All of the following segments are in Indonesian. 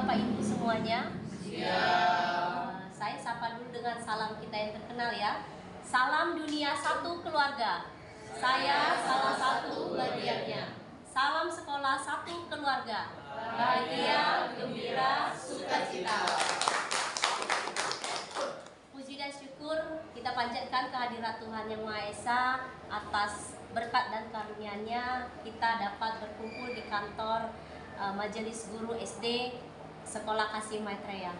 Bapak Ibu semuanya? Siap. Saya sapa dulu dengan salam kita yang terkenal ya. Salam dunia satu keluarga. Saya salah satu bagiannya. Salam sekolah satu keluarga. Bahagia, gembira, sukacita. Puji dan syukur kita panjatkan kehadirat Tuhan Yang Maha Esa atas berkat dan karunia-Nya kita dapat berkumpul di kantor Majelis Guru SD Sekolah Kasih Maitreya.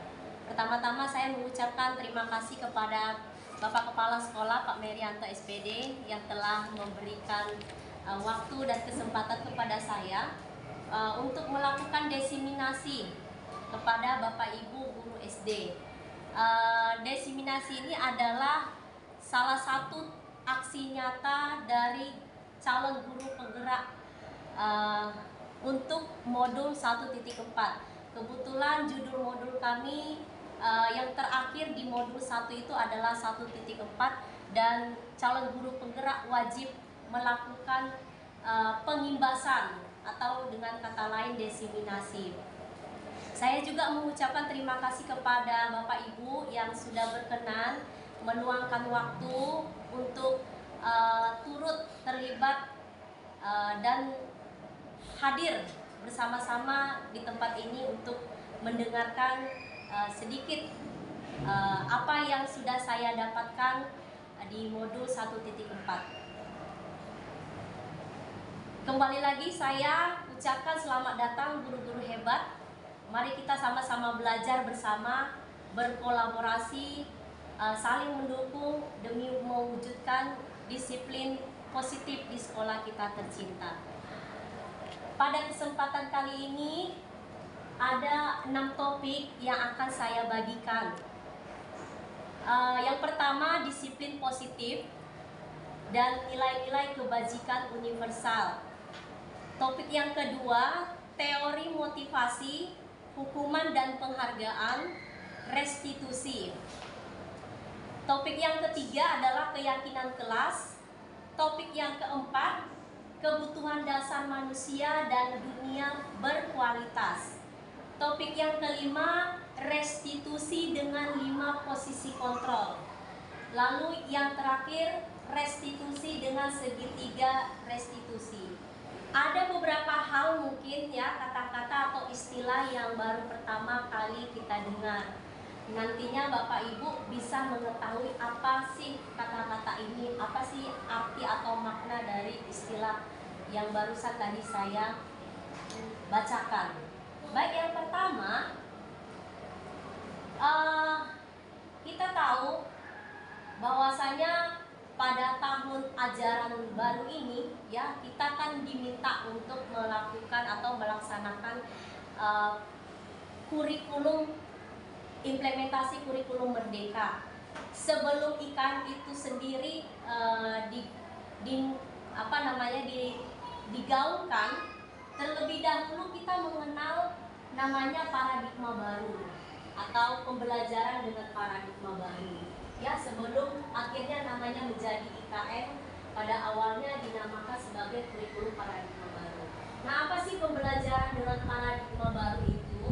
Pertama-tama saya mengucapkan terima kasih kepada Bapak Kepala Sekolah Pak Merianto SPD yang telah memberikan waktu dan kesempatan kepada saya untuk melakukan diseminasi kepada Bapak Ibu Guru SD. Diseminasi ini adalah salah satu aksi nyata dari calon guru penggerak untuk modul 1.4. Kebetulan judul modul kami yang terakhir di modul 1 itu adalah 1.4 dan calon guru penggerak wajib melakukan pengimbasan atau dengan kata lain diseminasi. Saya juga mengucapkan terima kasih kepada Bapak Ibu yang sudah berkenan meluangkan waktu untuk turut terlibat dan hadir bersama-sama di tempat ini untuk mendengarkan sedikit apa yang sudah saya dapatkan di modul 1.4. Kembali lagi saya ucapkan selamat datang guru-guru hebat. Mari kita sama-sama belajar bersama, berkolaborasi, saling mendukung demi mewujudkan disiplin positif di sekolah kita tercinta. Pada kesempatan kali ini ada 6 topik yang akan saya bagikan. Yang pertama, disiplin positif dan nilai-nilai kebajikan universal. Topik yang kedua, teori motivasi, hukuman dan penghargaan, restitusi. Topik yang ketiga adalah keyakinan kelas. Topik yang keempat, kebutuhan dasar manusia dan dunia berkualitas. Topik yang kelima, restitusi dengan 5 posisi kontrol. Lalu yang terakhir, restitusi dengan segitiga restitusi. Ada beberapa hal mungkin ya, kata-kata atau istilah yang baru pertama kali kita dengar. Nantinya Bapak Ibu bisa mengetahui apa sih kata-kata ini, apa sih arti atau makna dari istilah yang barusan tadi saya bacakan. Baik, yang pertama, kita tahu bahwasanya pada tahun ajaran baru ini ya kita kan diminta untuk melakukan atau melaksanakan kurikulum, implementasi kurikulum merdeka. Sebelum IKM itu sendiri digaungkan, terlebih dahulu kita mengenal namanya paradigma baru atau pembelajaran dengan paradigma baru. Ya, sebelum akhirnya namanya menjadi IKM, pada awalnya dinamakan sebagai kurikulum paradigma baru. Nah, apa sih pembelajaran dengan paradigma baru itu?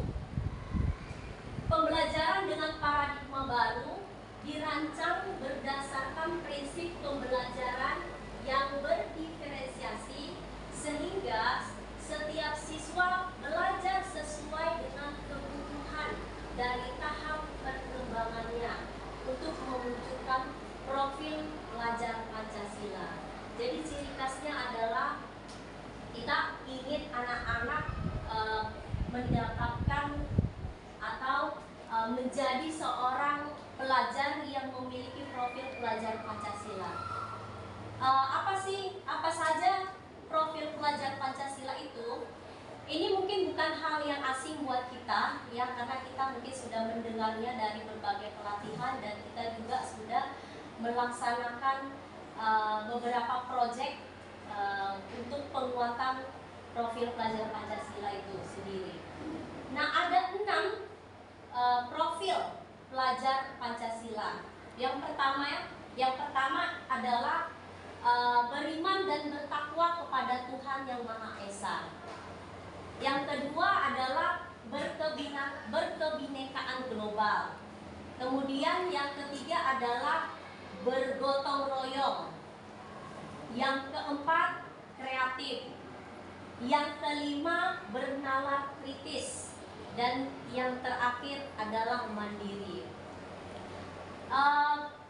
Pembelajaran dengan paradigma baru dirancang berdasarkan prinsip pembelajaran yang berdiferensiasi sehingga setiap siswa belajar sesuai dengan kebutuhan dari tahap perkembangannya untuk mewujudkan profil pelajar Pancasila. Jadi ciri khasnya adalah kita ingin anak-anak mendapatkan atau menjadi seorang pelajar yang memiliki profil pelajar Pancasila. Apa saja profil pelajar Pancasila itu? Ini mungkin bukan hal yang asing buat kita ya, karena kita mungkin sudah mendengarnya dari berbagai pelatihan dan kita juga sudah melaksanakan beberapa proyek untuk penguatan profil pelajar Pancasila itu sendiri. Nah, ada 6 profil pelajar Pancasila. Yang pertama adalah beriman dan bertakwa kepada Tuhan Yang Maha Esa. Yang kedua adalah global. Kemudian yang ketiga adalah bergotong royong. Yang keempat, kreatif. Yang kelima, bernalar kritis. Dan yang terakhir adalah mandiri.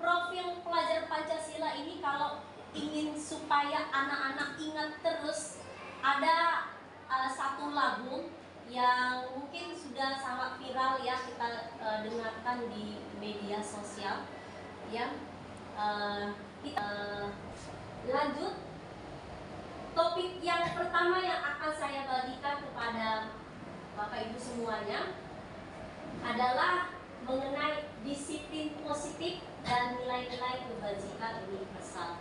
Profil pelajar Pancasila ini kalau ingin supaya anak-anak ingat terus, ada satu lagu yang mungkin sudah sangat viral ya, kita dengarkan di media sosial ya. Kita lanjut. Topik yang pertama yang akan saya bagikan kepada Bapak Ibu semuanya adalah mengenai disiplin positif dan nilai-nilai kebajikan universal.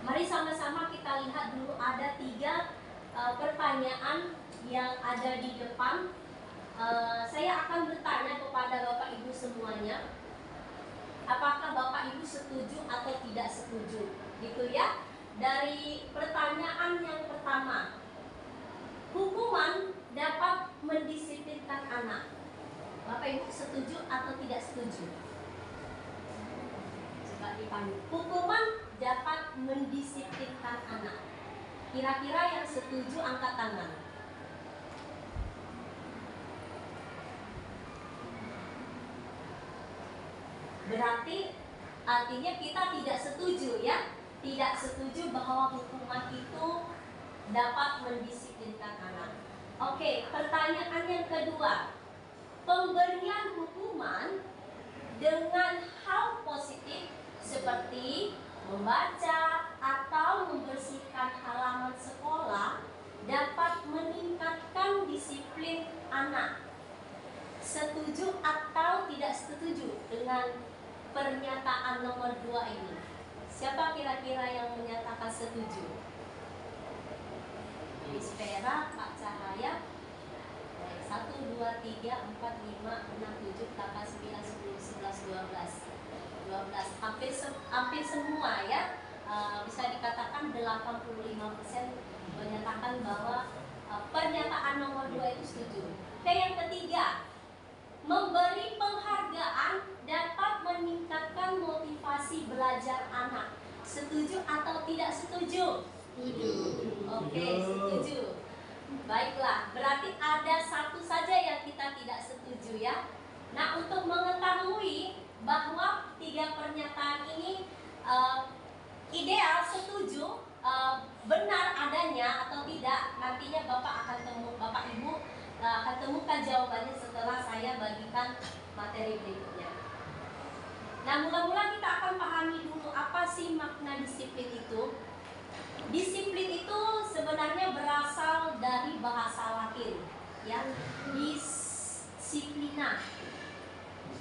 Mari sama-sama kita lihat dulu, ada 3 pertanyaan yang ada di depan. Saya akan bertanya kepada Bapak Ibu semuanya, apakah Bapak Ibu setuju atau tidak setuju, gitu ya. Dari pertanyaan yang pertama, hukuman dapat mendisiplinkan anak. Bapak Ibu setuju atau tidak setuju? Coba dipanggil. Hukuman dapat mendisiplinkan anak. Kira-kira yang setuju angkat tangan. Berarti artinya kita tidak setuju ya. Tidak setuju bahwa hukuman itu dapat mendisiplinkan anak. Oke, pertanyaan yang kedua. Pemberian hukuman dengan hal positif seperti membaca atau membersihkan halaman sekolah dapat meningkatkan disiplin anak. Setuju atau tidak setuju dengan pernyataan nomor 2 ini? Siapa kira-kira yang menyatakan setuju? Miss Vera, Pak Cahaya. 1, 2, 3, 4, 5, 6, 7, 8, 9, 10, 11, 12. Hampir semua ya. Bisa dikatakan 85% menyatakan bahwa pernyataan nomor 2 itu setuju. Oke, yang ketiga, memberi penghargaan dapat meningkatkan motivasi belajar anak. Setuju atau tidak setuju? Setuju. Oke, setuju. Baiklah, berarti ada satu saja yang kita tidak setuju ya. Nah, untuk mengetahui bahwa 3 pernyataan ini ideal, setuju, benar adanya atau tidak, nantinya Bapak Ibu akan temukan jawabannya setelah saya bagikan materi berikutnya. Nah, mula-mula kita akan pahami dulu apa sih makna disiplin itu. Disiplin itu sebenarnya berasal dari bahasa Latin yang disiplina,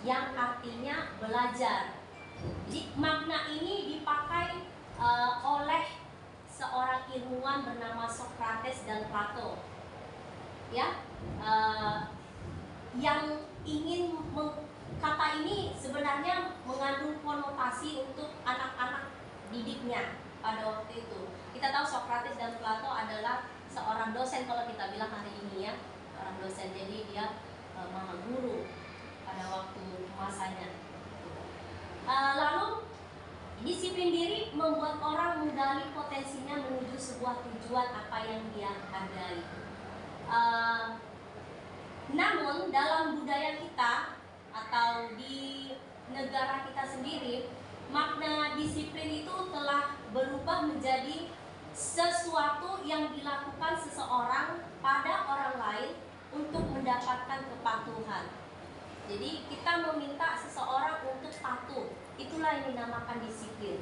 yang artinya belajar. Jadi makna ini dipakai oleh seorang ilmuwan bernama Socrates dan Plato. Ya, yang ingin kata ini sebenarnya mengandung konotasi untuk anak-anak didiknya pada waktu itu. Kita tahu Socrates dan Plato adalah seorang dosen, kalau kita bilang hari ini ya, seorang dosen. Jadi dia maha guru pada waktu masanya. Lalu disiplin diri membuat orang menggali potensinya menuju sebuah tujuan apa yang dia hargai. Namun dalam budaya kita atau di negara kita sendiri, makna disiplin itu telah berubah menjadi sesuatu yang dilakukan seseorang pada orang lain untuk mendapatkan kepatuhan. Jadi kita meminta seseorang untuk patuh, itulah yang dinamakan disiplin.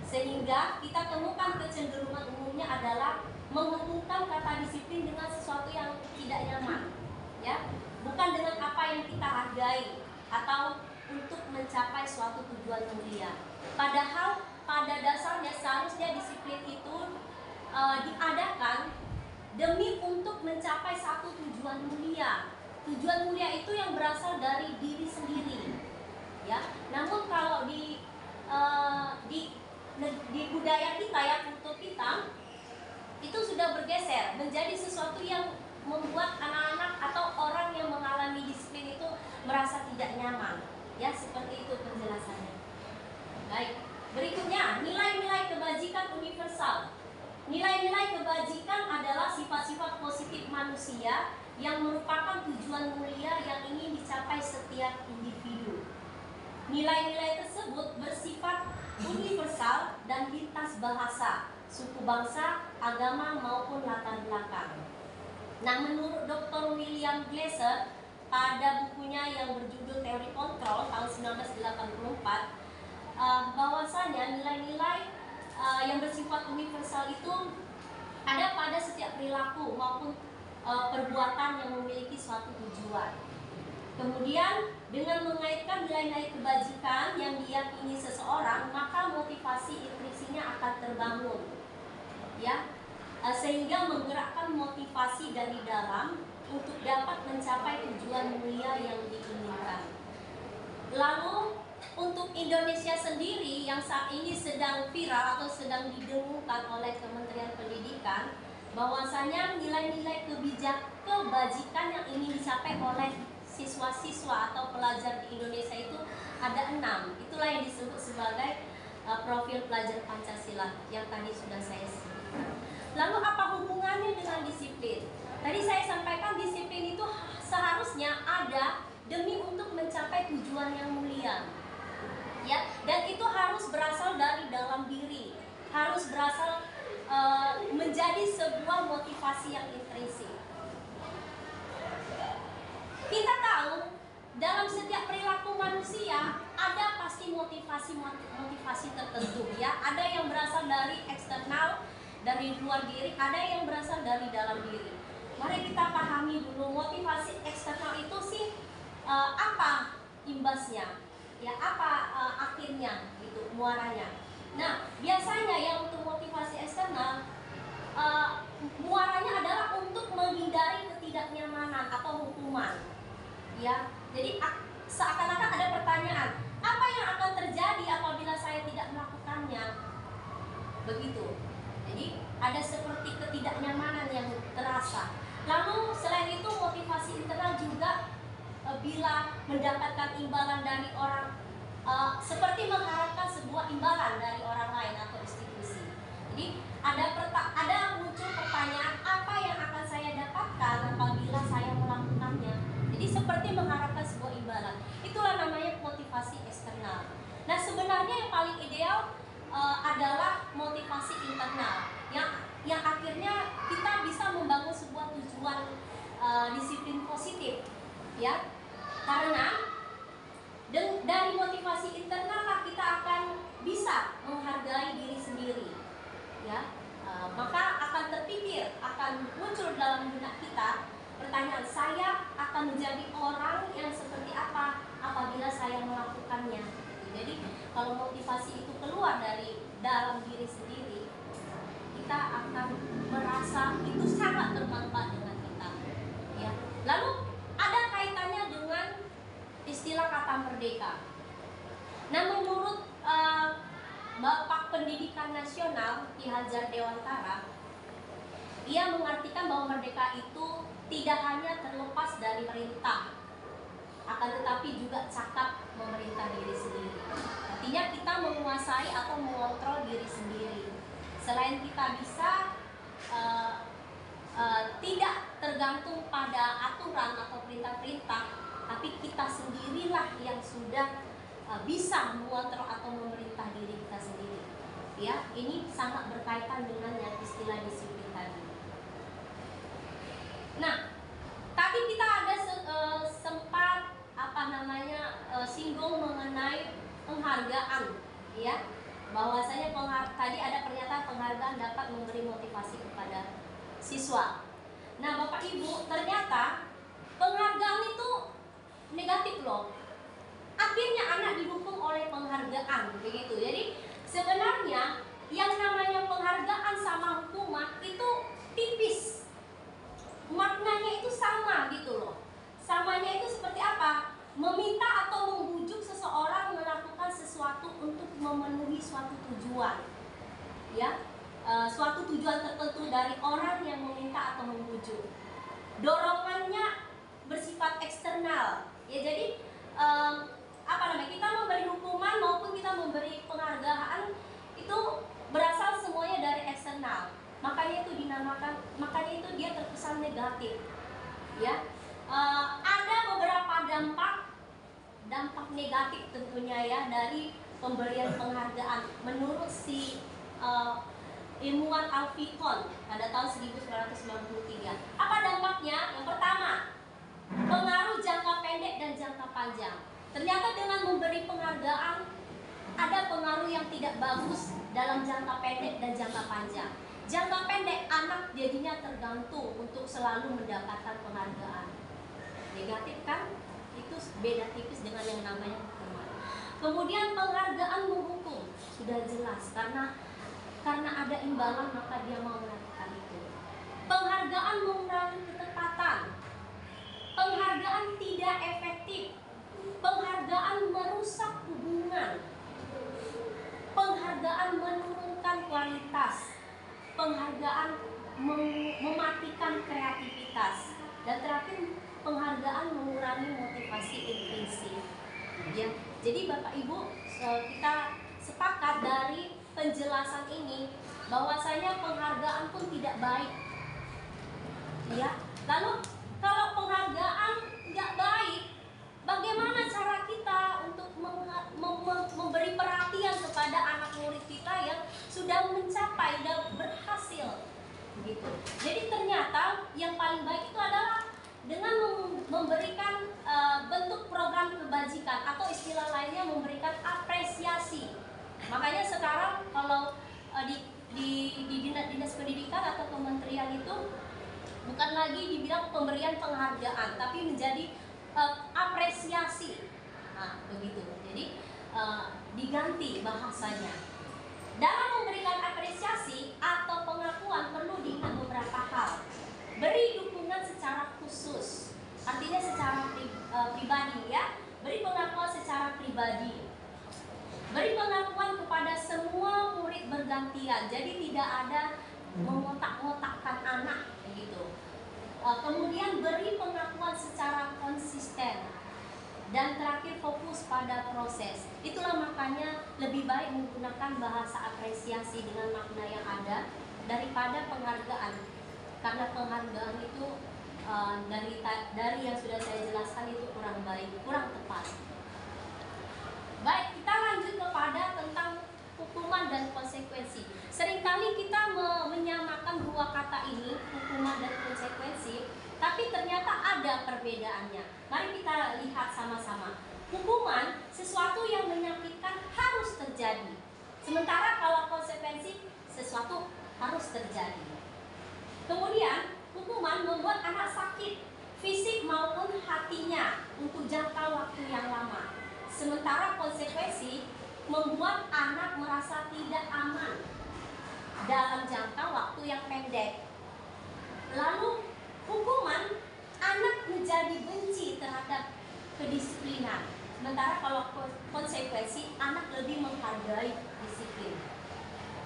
Sehingga kita temukan kecenderungan umumnya adalah menghubungkan kata disiplin dengan sesuatu yang tidak nyaman, ya, bukan dengan apa yang kita hargai atau untuk mencapai suatu tujuan mulia. Padahal pada dasarnya seharusnya disiplin itu diadakan demi untuk mencapai satu tujuan mulia. Tujuan mulia itu yang berasal dari diri sendiri, ya. Namun kalau di budaya kita ya, kultur kita itu sudah bergeser menjadi sesuatu yang membuat anak-anak atau orang yang mengalami disiplin itu merasa tidak nyaman. manusia yang merupakan tujuan mulia yang ingin dicapai setiap individu. Nilai-nilai tersebut bersifat universal dan lintas bahasa, suku bangsa, agama maupun latar belakang. Nah, menurut Dr. William Glasser pada bukunya yang berjudul Teori Kontrol tahun 1984, bahwasanya nilai-nilai yang bersifat universal itu ada pada setiap perilaku maupun perbuatan yang memiliki suatu tujuan. Kemudian dengan mengaitkan nilai-nilai kebajikan yang diyakini seseorang, maka motivasi intrinsiknya akan terbangun, ya, sehingga menggerakkan motivasi dari dalam untuk dapat mencapai tujuan mulia yang diinginkan. Lalu untuk Indonesia sendiri yang saat ini sedang viral atau sedang didengungkan oleh Kementerian Pendidikan, bahwasanya nilai-nilai kebajikan yang ingin dicapai oleh siswa-siswa atau pelajar di Indonesia itu ada 6. Itulah yang disebut sebagai profil pelajar Pancasila yang tadi sudah saya sebutkan. Lalu apa hubungannya dengan disiplin? Tadi saya sampaikan disiplin itu seharusnya ada demi untuk mencapai tujuan yang mulia, ya, dan itu harus berasal dari dalam diri, harus berasal menjadi sebuah motivasi yang intrinsik. Kita tahu dalam setiap perilaku manusia ada pasti motivasi tertentu, ya. Ada yang berasal dari eksternal, dari luar diri, ada yang berasal dari dalam diri. Mari kita pahami dulu motivasi eksternal itu sih apa imbasnya, ya, apa akhirnya gitu, muaranya. Nah, biasanya yang untuk motivasi eksternal muaranya adalah untuk menghindari ketidaknyamanan atau hukuman, ya. Jadi seakan-akan ada pertanyaan, apa yang akan terjadi apabila saya tidak melakukannya? Begitu. Jadi ada seperti ketidaknyamanan yang terasa. Lalu selain itu motivasi internal juga bila mendapatkan imbalan dari orang, seperti mengharapkan sebuah imbalan dari orang lain atau institusi. Jadi ada muncul pertanyaan, apa yang akan saya dapatkan apabila saya melakukannya? Jadi seperti mengharapkan sebuah imbalan. Itulah namanya motivasi eksternal. Nah, sebenarnya yang paling ideal adalah motivasi internal yang akhirnya kita bisa membangun sebuah tujuan disiplin positif, ya. Karena dari motivasi internal lah kita akan bisa menghargai diri sendiri, ya. Maka akan terpikir, akan muncul dalam benak kita pertanyaan, saya akan menjadi orang yang seperti apa apabila saya melakukannya. Jadi kalau motivasi itu keluar dari dalam diri sendiri, kita akan merasa itu sangat bermanfaat dengan kita, ya. Lalu ada kaitannya dengan istilah kata merdeka. Nah, menurut Bapak Pendidikan Nasional Ki Hajar Dewantara, ia mengartikan bahwa merdeka itu tidak hanya terlepas dari perintah, akan tetapi juga cakap memerintah diri sendiri. Artinya kita menguasai atau mengontrol diri sendiri. Selain kita bisa tidak tergantung pada aturan atau perintah-perintah, tapi kita sendirilah yang sudah bisa mengontrol atau memerintah diri kita sendiri. Ya, ini sangat berkaitan dengan yang istilah disiplin tadi. Nah, tadi kita ada sempat singgung mengenai penghargaan, ya. Bahwasanya tadi ada pernyataan penghargaan dapat memberi motivasi kepada siswa. Nah, Bapak Ibu, ternyata penghargaan itu negatif loh. Akhirnya anak didukung oleh penghargaan, begitu. Jadi sebenarnya yang namanya penghargaan sama hukuman itu tipis, maknanya itu sama gitu loh. Samanya itu seperti apa? Meminta atau membujuk seseorang melakukan sesuatu untuk memenuhi suatu tujuan, ya, suatu tujuan tertentu dari orang yang meminta atau membujuk. Dorongannya bersifat eksternal, ya. Jadi kita memberi hukuman maupun kita memberi penghargaan itu berasal semuanya dari eksternal. makanya itu dinamakan, makanya itu dia terkesan negatif, ya. Ada beberapa dampak negatif tentunya ya dari pemberian penghargaan menurut si ilmuwan Alfie Kohn pada tahun 1993. Apa dampaknya? Yang pertama, pengaruh jangka pendek dan jangka panjang. Ternyata dengan memberi penghargaan ada pengaruh yang tidak bagus dalam jangka pendek dan jangka panjang. Jangka pendek, anak jadinya tergantung untuk selalu mendapatkan penghargaan. Negatif kan? Itu beda tipis dengan yang namanya hukuman. Kemudian penghargaan menghukum, sudah jelas karena ada imbalan maka dia mau melakukan itu. Penghargaan mengurangi ketepatan. Penghargaan tidak efektif. Penghargaan merusak hubungan. Penghargaan menurunkan kualitas. Penghargaan mematikan kreativitas. Dan terakhir, penghargaan mengurangi motivasi intrinsik. Ya, jadi Bapak Ibu, kita sepakat dari penjelasan ini bahwasanya penghargaan pun tidak baik. Ya, lalu kalau penghargaan nggak baik, bagaimana cara kita untuk memberi perhatian kepada anak murid kita yang sudah mencapai dan berhasil? Gitu. Jadi ternyata yang paling baik itu adalah dengan memberikan bentuk program kebajikan atau istilah lainnya memberikan apresiasi. Makanya sekarang kalau di dinas pendidikan atau kementerian itu bukan lagi dibilang pemberian penghargaan, tapi menjadi apresiasi. Nah, begitu. Jadi diganti bahasanya. Dalam memberikan apresiasi atau pengakuan perlu diingat beberapa hal. Beri dukungan secara khusus, artinya secara pribadi ya. Beri pengakuan secara pribadi. Beri pengakuan kepada semua murid bergantian. Jadi tidak ada mengotak-ngotakkan anak begitu. Kemudian beri pengakuan secara konsisten. Dan terakhir fokus pada proses. Itulah makanya lebih baik menggunakan bahasa apresiasi dengan makna yang ada daripada penghargaan. Karena penghargaan itu dari yang sudah saya jelaskan itu kurang baik, kurang tepat. Baik, kita lanjut kepada tentang hukuman dan konsekuensi. Seringkali kita menyamakan dua kata ini, hukuman dan konsekuensi, tapi ternyata ada perbedaannya. Mari kita lihat sama-sama. Hukuman sesuatu yang menyakitkan harus terjadi. Sementara kalau konsekuensi sesuatu harus terjadi. Kemudian hukuman membuat anak sakit, fisik maupun hatinya untuk jangka waktu yang lama. Sementara konsekuensi membuat anak merasa tidak aman dalam jangka waktu yang pendek. Lalu hukuman, anak menjadi benci terhadap kedisiplinan. Sementara kalau konsekuensi, anak lebih menghargai disiplin.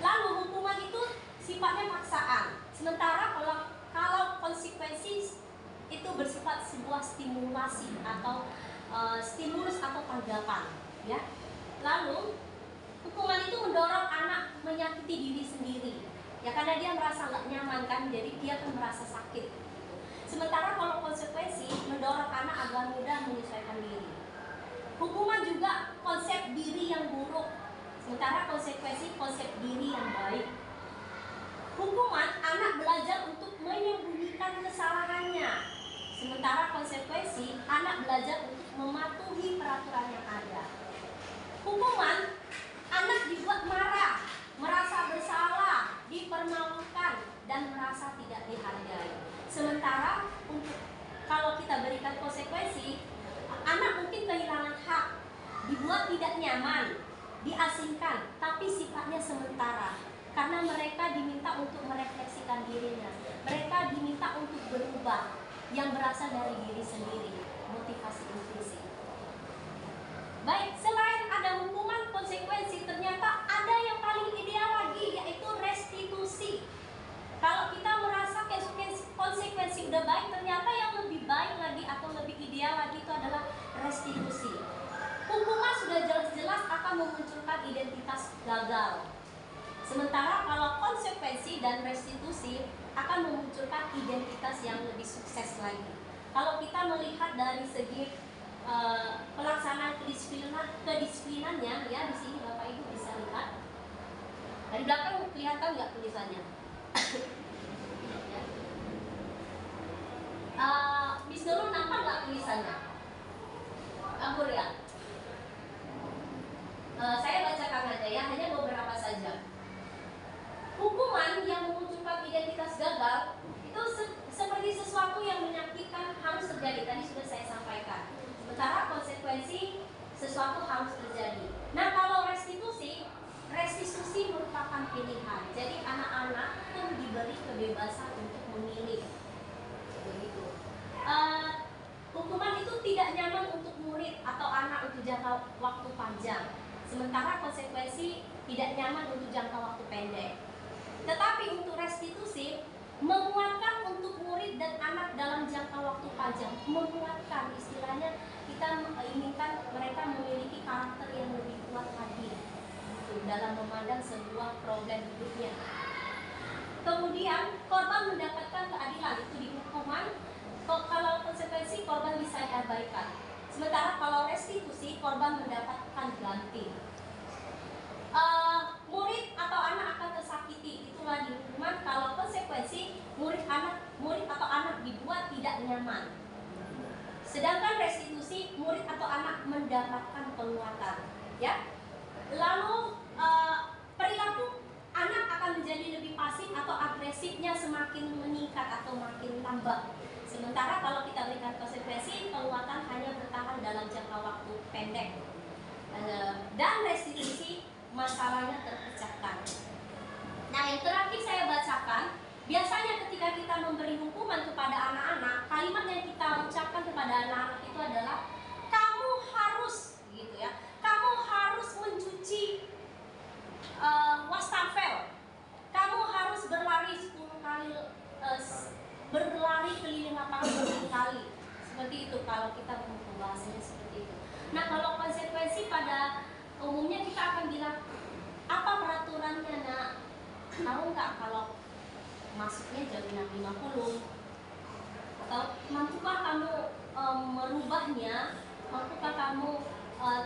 Lalu hukuman itu sifatnya paksaan. Sementara kalau konsekuensi itu bersifat sebuah stimulasi atau stimulus atau tanggapan, ya. Lalu hukuman itu mendorong anak menyakiti diri sendiri, ya, karena dia merasa nggak nyaman kan, jadi dia akan merasa sakit. Sementara kalau konsekuensi mendorong anak agar mudah menyesuaikan diri. Hukuman juga konsep diri yang buruk, sementara konsekuensi konsep diri yang baik. Hukuman anak belajar untuk menyembunyikan kesalahannya, sementara konsekuensi anak belajar untuk mematuhi peraturan yang ada. Hukuman anak dibuat marah, merasa bersalah, dipermalukan, dan merasa tidak dihargai. Sementara kalau kita berikan konsekuensi, anak mungkin kehilangan hak, dibuat tidak nyaman, diasingkan, tapi sifatnya sementara. Karena mereka diminta untuk merefleksikan dirinya, mereka diminta untuk berubah, yang berasal dari diri sendiri, motivasi intrinsik. Baik, selain ada hukuman konsekuensi, ternyata ada yang paling ideal lagi, yaitu restitusi. Kalau kita merasa konsekuensi udah baik, ternyata yang lebih baik lagi atau lebih ideal lagi itu adalah restitusi. Hukuman sudah jelas-jelas akan memunculkan identitas gagal. Sementara kalau konsekuensi dan restitusi akan memunculkan identitas yang lebih sukses lagi. Kalau kita melihat dari segi pelaksanaan kedisiplinannya, ya di sini Bapak Ibu bisa lihat. Dari belakang kelihatan nggak tulisannya? Miss Nurul nampak nggak tulisannya? Ampun ya. Saya bacakan aja ya, hanya beberapa saja. Hukuman yang memunculkan identitas gagal itu seperti sesuatu yang menyakitkan harus terjadi. Tadi sudah saya sampaikan. Sementara konsekuensi sesuatu harus terjadi. Nah, kalau restitusi merupakan pilihan. Jadi anak-anak pun diberi kebebasan untuk memilih. Begitu. Hukuman itu tidak nyaman untuk murid atau anak untuk jangka waktu panjang. Sementara konsekuensi tidak nyaman untuk jangka waktu pendek. Tetapi untuk restitusi menguatkan untuk murid dan anak dalam jangka waktu panjang. Menguatkan, istilahnya kita inginkan mereka memiliki karakter yang lebih kuat lagi dalam memandang sebuah problem hidupnya. Kemudian korban mendapatkan keadilan, itu di hukuman. Kalau konsekuensi korban bisa diabaikan. Sementara kalau restitusi korban mendapatkan ganti. Murid atau anak akan tersakiti, itulah di hukuman. Kalau konsekuensi murid atau anak dibuat tidak nyaman. Sedangkan restitusi murid atau anak mendapatkan penguatan, ya. Lalu perilaku anak akan menjadi lebih pasif atau agresifnya semakin meningkat atau makin tambah. Sementara kalau kita berikan konsekuensi, penguatan hanya bertahan dalam jangka waktu pendek. Dan restitusi masalahnya terpecahkan. Nah, yang terakhir saya bacakan, biasanya ketika kita memberi hukuman kepada anak-anak, kalimat yang kita ucapkan kepada anak-anak itu adalah kamu harus, gitu ya, kamu harus mencuci wastafel, kamu harus berlari 10 kali, berlari keliling lapangan 10 kali. Seperti itu kalau kita bahasanya seperti itu. Nah, kalau konsekuensi pada umumnya kita akan bilang, apa peraturannya nak? Tahu nggak kalau masuknya jam 6.50? Atau mampukah kamu merubahnya? Mampukah kamu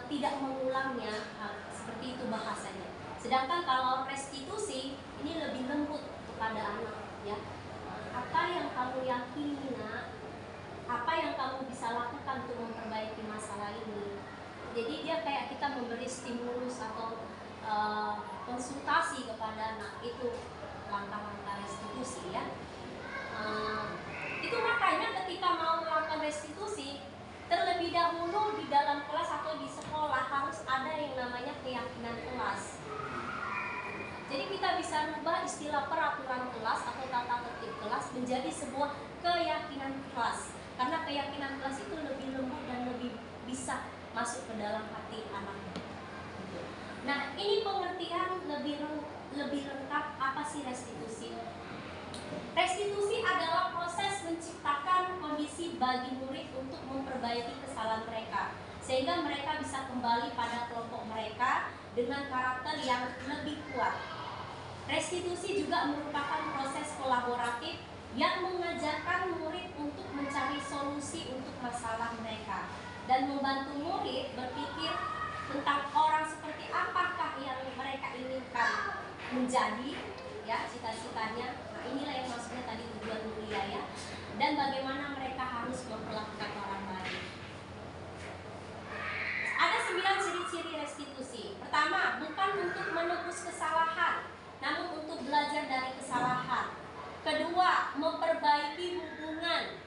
tidak mengulangnya? Seperti itu bahasanya. Sedangkan kalau restitusi ini lebih lembut kepada anak, ya. Apa yang kamu yakini nak? Apa yang kamu bisa lakukan untuk memperbaiki masalah ini? Jadi dia kayak kita memberi stimulus atau konsultasi kepada anak, itu langkah-langkah restitusi, ya. Itu makanya ketika mau melakukan restitusi, terlebih dahulu di dalam kelas atau di sekolah harus ada yang namanya keyakinan kelas. Jadi kita bisa rubah istilah peraturan kelas atau tata tertib kelas menjadi sebuah keyakinan kelas. Karena keyakinan kelas itu lebih lembut dan lebih bisa masuk ke dalam hati anak. Nah, ini pengertian lebih lengkap apa sih restitusi. Restitusi adalah proses menciptakan kondisi bagi murid untuk memperbaiki kesalahan mereka, sehingga mereka bisa kembali pada kelompok mereka dengan karakter yang lebih kuat. Restitusi juga merupakan proses kolaboratif yang mengajarkan murid untuk mencari solusi untuk masalah mereka dan membantu murid berpikir tentang orang seperti apakah yang mereka inginkan menjadi, ya, cita-citanya. Nah, inilah yang maksudnya tadi tujuan mulia, ya, dan bagaimana mereka harus memperlakukan orang lain. Ada 9 ciri-ciri restitusi. Pertama, bukan untuk menebus kesalahan, namun untuk belajar dari kesalahan. Kedua, memperbaiki hubungan.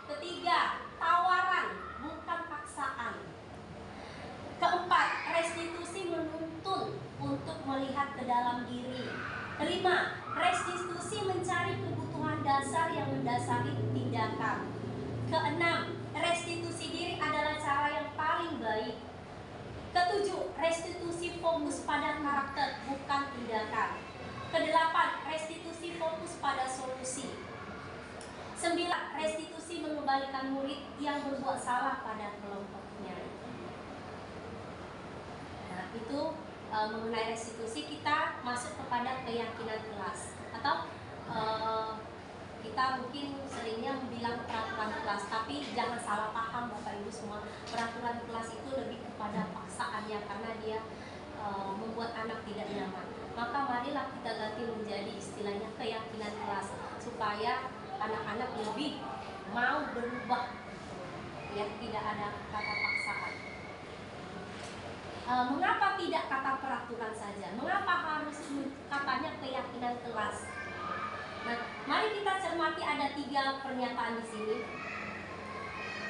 Ketiga, tawaran, bukan paksaan. Keempat, restitusi menuntun untuk melihat ke dalam diri. Kelima, restitusi mencari kebutuhan dasar yang mendasari tindakan. Keenam, restitusi diri adalah cara yang paling baik. Ketujuh, restitusi fokus pada karakter, bukan tindakan. Kedelapan, restitusi fokus pada solusi. 9, restitusi mengembalikan murid yang berbuat salah pada kelompoknya. Nah, itu mengenai restitusi, kita masuk kepada keyakinan kelas, atau kita mungkin seringnya bilang peraturan kelas, tapi jangan salah paham Bapak Ibu semua. Peraturan kelas itu lebih kepada paksaannya, karena dia membuat anak tidak nyaman. Maka marilah kita ganti menjadi istilahnya keyakinan kelas, supaya anak-anak lebih mau berubah, ya, tidak ada kata paksaan. Mengapa tidak kata peraturan saja? Mengapa harus katanya keyakinan kelas? Nah, mari kita cermati, ada 3 pernyataan di sini.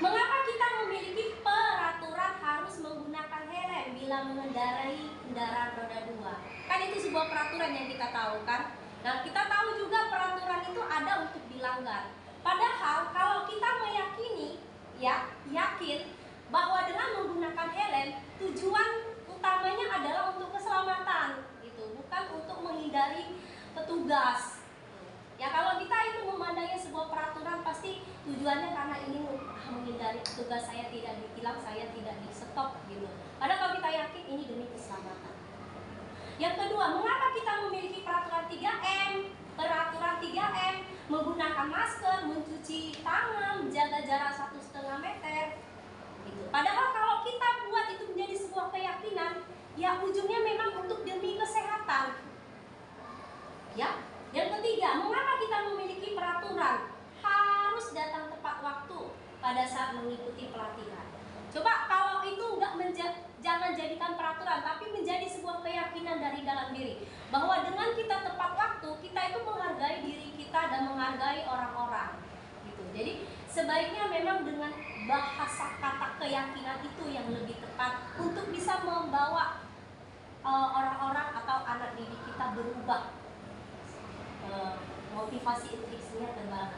Mengapa kita memiliki peraturan harus menggunakan helm bila mengendarai kendaraan roda 2? Kan itu sebuah peraturan yang kita tahu kan. Nah, kita tahu juga peraturan itu ada untuk dilanggar. Padahal kalau kita meyakini, ya, yakin bahwa dengan menggunakan helm tujuan utamanya adalah untuk keselamatan, gitu, bukan untuk menghindari petugas. Ya, kalau kita itu memandangnya sebuah peraturan, pasti tujuannya karena ini menghindari petugas, saya tidak ditilang, saya tidak di stop, gitu. Padahal kalau kita yakin ini demi keselamatan. Yang kedua, mengapa kita memiliki peraturan 3M? Peraturan 3M, menggunakan masker, mencuci tangan, menjaga jarak 1,5 meter, gitu. Padahal kalau kita buat itu menjadi sebuah keyakinan, ya ujungnya memang untuk demi kesehatan. Ya. Yang ketiga, mengapa kita memiliki peraturan harus datang tepat waktu pada saat mengikuti pelatihan? Coba kalau itu jangan jadikan peraturan, tapi menjadi sebuah keyakinan dari dalam diri, bahwa dengan kita tepat waktu, kita itu menghargai diri kita dan menghargai orang-orang, gitu. Jadi sebaiknya memang dengan bahasa kata keyakinan itu yang lebih tepat untuk bisa membawa orang-orang atau anak didik kita berubah. Motivasi intrinsiknya terbalik.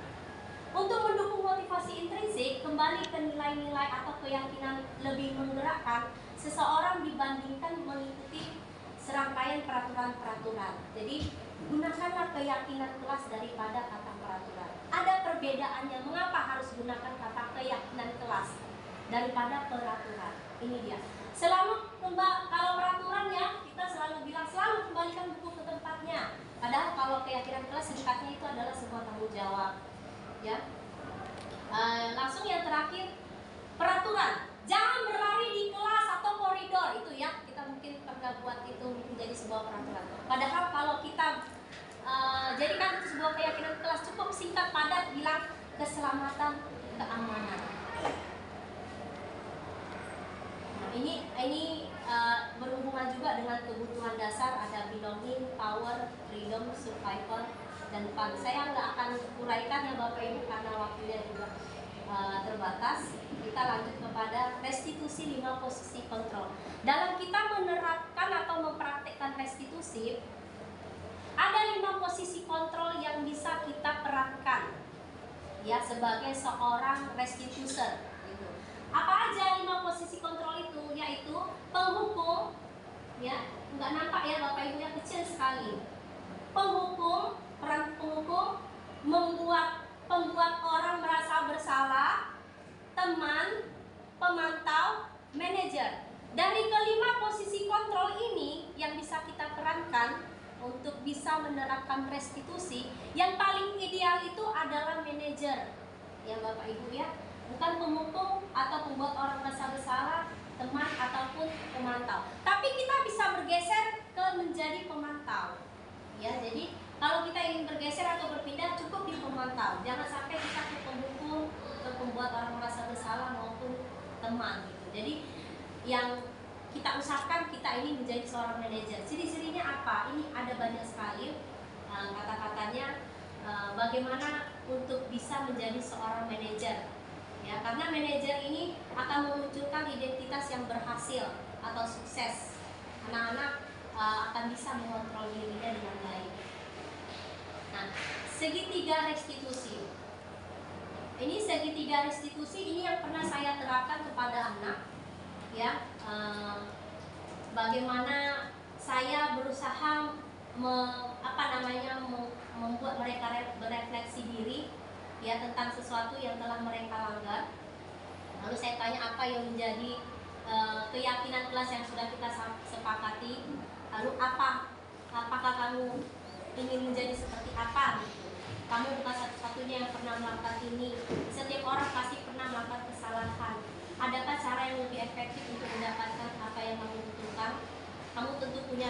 Untuk mendukung motivasi intrinsik, kembali ke nilai-nilai atau keyakinan lebih menggerakkan, seseorang dibandingkan mengikuti serangkaian peraturan-peraturan. Jadi gunakanlah keyakinan kelas daripada kata peraturan. Ada perbedaannya. Mengapa harus gunakan kata keyakinan kelas daripada peraturan? Ini dia. Selalu kalau peraturannya kita selalu bilang selalu kembalikan buku ke tempatnya. Padahal kalau keyakinan kelas singkatnya itu adalah sebuah tanggung jawab, ya. Langsung yang terakhir, peraturan. Jangan berlari di kelas atau koridor, itu ya kita mungkin pernah buat itu menjadi sebuah peraturan. Padahal kalau kita jadikan itu sebuah keyakinan kelas, cukup singkat padat bilang keselamatan, keamanan. Ini berhubungan juga dengan kebutuhan dasar, ada belonging, power, freedom, survival, dan fun. Saya nggak akan uraikan ya Bapak Ibu karena waktunya juga terbatas. Kita lanjut kepada restitusi 5 posisi kontrol. Dalam kita menerapkan atau mempraktikkan restitusi, ada 5 posisi kontrol yang bisa kita perankan, ya, sebagai seorang restituser. Apa aja 5 posisi kontrol itu? Yaitu penghukum, ya, nggak nampak ya Bapak Ibu, ya, kecil sekali. Penghukum, peran penghukum, pembuat orang merasa bersalah, teman, pemantau, manajer. Dari kelima posisi kontrol ini yang bisa kita perankan untuk bisa menerapkan restitusi, yang paling ideal itu adalah manajer, ya Bapak Ibu, ya. Bukan penghukum atau pembuat orang merasa bersalah, teman ataupun pemantau. Tapi kita bisa bergeser ke menjadi pemantau. Ya, jadi kalau kita ingin bergeser atau berpindah cukup di pemantau. Jangan sampai kita ke penghukum, ke pembuat orang merasa bersalah maupun teman, gitu. Jadi yang kita usahakan kita ini menjadi seorang manajer. Ciri-cirinya apa? Ini ada banyak sekali kata-katanya. Bagaimana untuk bisa menjadi seorang manajer? Ya, karena manajer ini akan memunculkan identitas yang berhasil atau sukses. Anak-anak akan bisa mengontrol dirinya dengan baik. Nah, segitiga restitusi. Ini segitiga restitusi ini yang pernah saya terapkan kepada anak. Ya, bagaimana saya berusaha membuat mereka berefleksi diri, ya, tentang sesuatu yang telah mereka langgar. Lalu saya tanya apa yang menjadi keyakinan kelas yang sudah kita sepakati. Lalu apakah kamu ingin menjadi seperti apa gitu. Kamu bukan satu-satunya yang pernah melakukan ini. Setiap orang pasti pernah melakukan kesalahan. Adakah cara yang lebih efektif untuk mendapatkan apa yang kamu butuhkan? Kamu tentu punya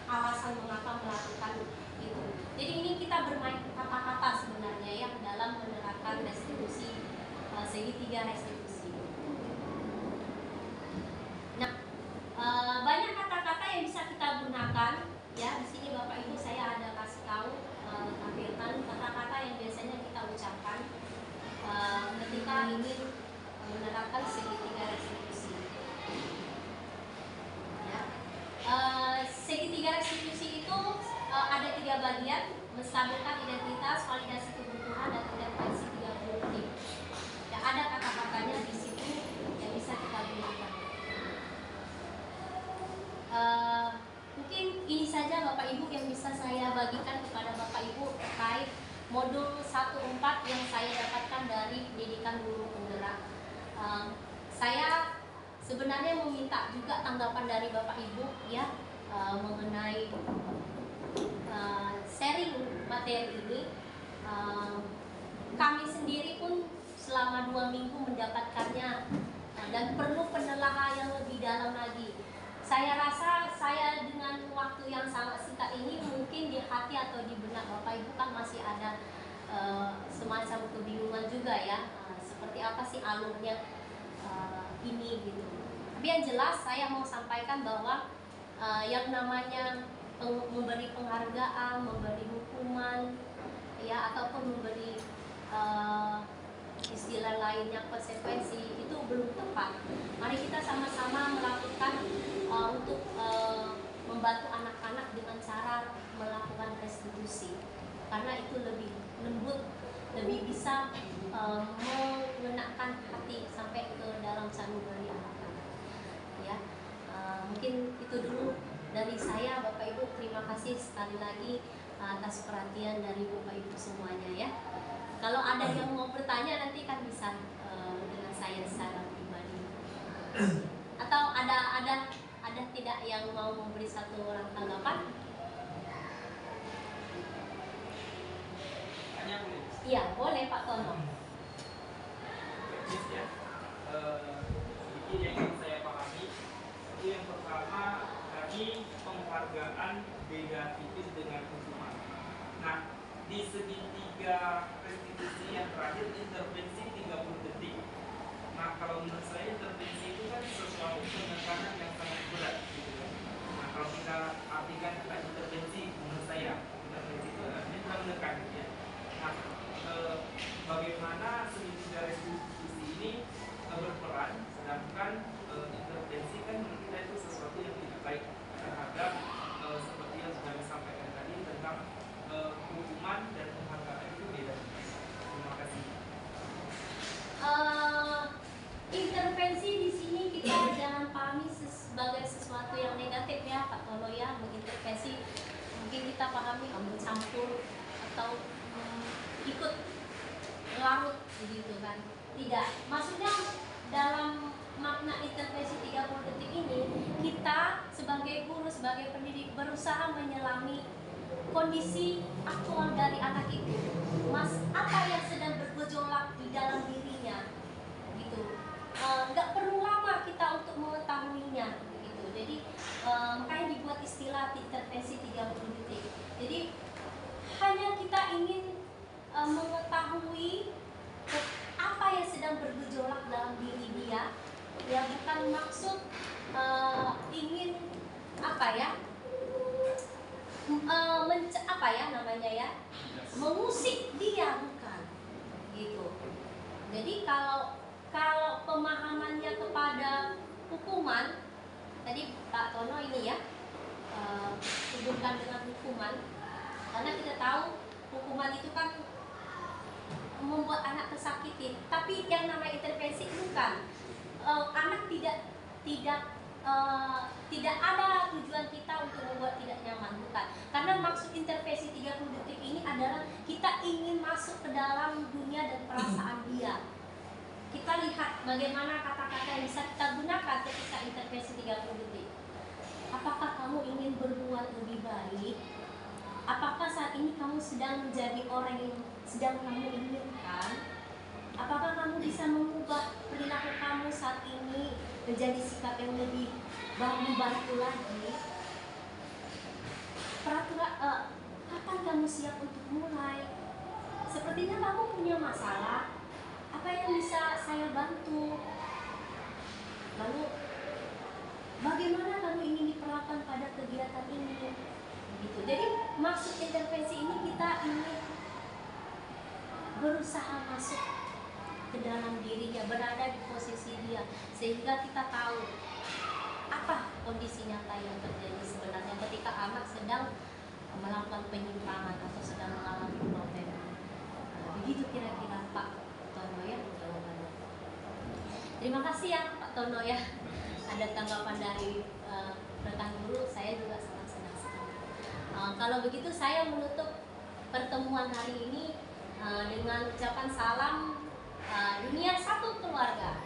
alasan mengapa melakukan itu. Jadi ini kita bermain kata-kata sebenarnya ya dalam menerapkan restitusi, segitiga restitusi. Nah, banyak kata-kata yang bisa kita gunakan ya. Di sini Bapak Ibu saya ada kasih tahu tampilkan kata-kata yang biasanya kita ucapkan ketika ingin menerapkan segitiga restitusi. Ya. Segitiga restitusi itu ada 3 bagian: menstabilkan identitas, validasi kebutuhan, dan intervensi 30 detik. Ya, ada kata-katanya di situ yang bisa kita gunakan. Mungkin ini saja Bapak Ibu yang bisa saya bagikan kepada Bapak Ibu terkait modul 1.4 yang saya dapatkan dari pendidikan guru penggerak. Saya sebenarnya meminta juga tanggapan dari Bapak Ibu ya mengenai sharing materi ini. Kami sendiri pun selama 2 minggu mendapatkannya dan perlu penelaahan yang lebih dalam lagi. Saya rasa saya dengan waktu yang sangat singkat ini mungkin di hati atau di benak Bapak Ibu kan masih ada semacam kebingungan juga ya, seperti apa sih alurnya ini gitu. Tapi yang jelas saya mau sampaikan bahwa yang namanya memberi penghargaan, memberi hukuman ya, ataupun memberi istilah lainnya konsekuensi itu belum tepat. Mari kita sama-sama melakukan untuk membantu anak-anak dengan cara melakukan restitusi, karena itu lebih lembut, lebih bisa mengenakan hati sampai ke dalam sanubari anak-anak. Ya, mungkin itu dulu dari saya, Bapak Ibu. Terima kasih sekali lagi atas perhatian dari Bapak Ibu semuanya ya. Kalau ada yang mau bertanya nanti kan bisa dengan saya secara pribadi. Atau ada tidak yang mau memberi satu orang tanggapan? Iya, boleh Pak Tono. Ya, sedikit yang ingin saya pahami. Itu yang pertama tadi penghargaan beda tipis dengan hukuman. Nah, di segitiga restitusi yang terakhir intervensi 30 detik. Nah, kalau menurut saya intervensi itu kan sesuatu penekanan yang sangat berat gitu kan. Nah, kalau kita artikan kata intervensi, menurut saya intervensi itu artinya kita menekan gitu ya. Nah, bagaimana segitiga restitusi ini berperan, sedangkan intervensi kan menurut kita itu sesuatu yang tidak baik terhadap seperti yang sudah disampaikan tadi tentang hukuman dan penghargaan itu beda. Terima kasih. Intervensi di sini kita jangan pahami sebagai sesuatu yang negatif ya Pak Tono ya. Mengintervensi mungkin kita pahami mencampur atau ikut larut begitu kan. Tidak, maksudnya dalam makna intervensi 30 detik ini kita sebagai guru, sebagai pendidik berusaha menyelami kondisi aktual dari anak itu. Apa yang sedang bergejolak di dalam dirinya gitu. Nggak perlu lama kita untuk mengetahuinya gitu. Jadi makanya dibuat istilah intervensi 30 detik. Jadi hanya kita ingin mengetahui apa yang sedang bergejolak dalam diri dia, ya, bukan maksud ingin apa ya, mengusik dia, bukan gitu. Jadi kalau pemahamannya kepada hukuman tadi Pak Tono ini ya hubungkan dengan hukuman, karena kita tahu hukuman itu kan membuat anak tersakiti. Tapi yang namanya intervensi bukan, anak tidak ada tujuan kita untuk membuat tidak nyaman, bukan. Karena maksud intervensi 30 detik ini adalah kita ingin masuk ke dalam dunia dan perasaan dia. Kita lihat bagaimana kata-kata yang bisa kita gunakan ketika intervensi 30 detik. Apakah kamu ingin berbuat kamu sedang menjadi orang yang sedang kamu inginkan, apakah kamu bisa mengubah perilaku kamu saat ini menjadi sikap yang lebih membantu lagi? Kapan kamu siap untuk mulai? Sepertinya kamu punya masalah. Apa yang bisa saya bantu? Lalu bagaimana kamu ingin diperlakukan pada kegiatan ini? Begitu. Jadi maksud intervensi ini kita ingin berusaha masuk ke dalam dirinya, berada di posisi dia, sehingga kita tahu apa kondisi nyata yang terjadi sebenarnya ketika anak sedang melakukan penyimpangan atau sedang mengalami problem. Begitu kira-kira Pak Tono ya jawabannya. Terima kasih ya Pak Tono ya. Ada tanggapan dari rekan guru, saya juga sangat senang sekali. Kalau begitu saya menutup pertemuan hari ini dengan ucapan salam dunia satu keluarga.